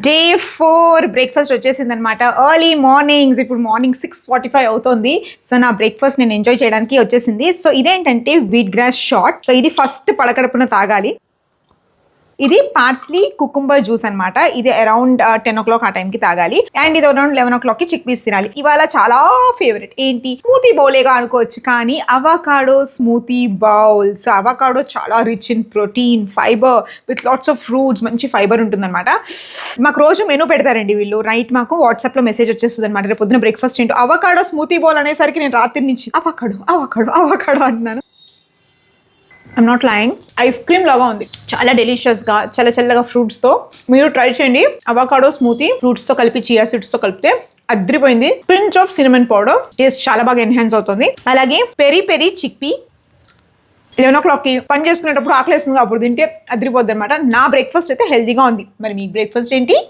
Day 4 breakfast వచ్చేసింది అనమాట. Early mornings, ఇప్పుడు మార్నింగ్ 6:45 అవుతుంది. సో నా బ్రేక్ఫాస్ట్ నేను ఎంజాయ్ చేయడానికి వచ్చేసింది. సో ఇదేంటంటే వీట్ గ్రాస్ షాట్. సో ఇది ఫస్ట్ పడకడుపున తాగాలి. ఇది పార్స్లీ కుకుంబర్ జ్యూస్ అనమాట. ఇది అరౌండ్ 10 o'clock ఆ టైంకి తాగాలి. అండ్ ఇది అరౌండ్ 11 o'clockకి చిక్ పీస్ తినాలి. ఇవాళ చాలా ఫేవరెట్ ఏంటి, స్మూతీ బౌలేగా అనుకోవచ్చు, కానీ avocado smoothie bowl. So avocado చాలా rich in protein, fibre, with lots of fruits, మంచి ఫైబర్ ఉంటుందన్నమాట. మాకు రోజు మెనూ పెడతారండి వీళ్ళు. నైట్ మాకు వాట్సాప్లో మెసేజ్ వచ్చేస్తుంది అనమాట, రేపు పొద్దున బ్రేక్ఫాస్ట్ ఏంటో. అవకాడో స్మూతీ బౌల్ అనేసరికి నేను రాత్రి నుంచి అవకాడో అవకాడో అవకాడో అంటున్నాను. I'm not lying. Ice cream లాగా ఉంది, చాలా డెలిషియస్గా, చల్ల చల్లగా ఫ్రూట్స్తో. మీరు ట్రై చేయండి. అవకాడో స్మూతీ ఫ్రూట్స్తో కలిపి చియా సీడ్స్తో కలిపితే అద్రిపోయింది. Pinch of cinnamon powder, taste చాలా బాగా ఎన్హాన్స్ అవుతుంది. అలాగే పెరి పెరి చిక్పీ 11 o'clockకి పని చేసుకునేటప్పుడు ఆకలేస్తుంది, అప్పుడు తింటే అదిరిపోద్ది అనమాట. నా బ్రేక్ఫాస్ట్ అయితే హెల్తీగా ఉంది. మరి మీ బ్రేక్ఫాస్ట్ ఏంటి?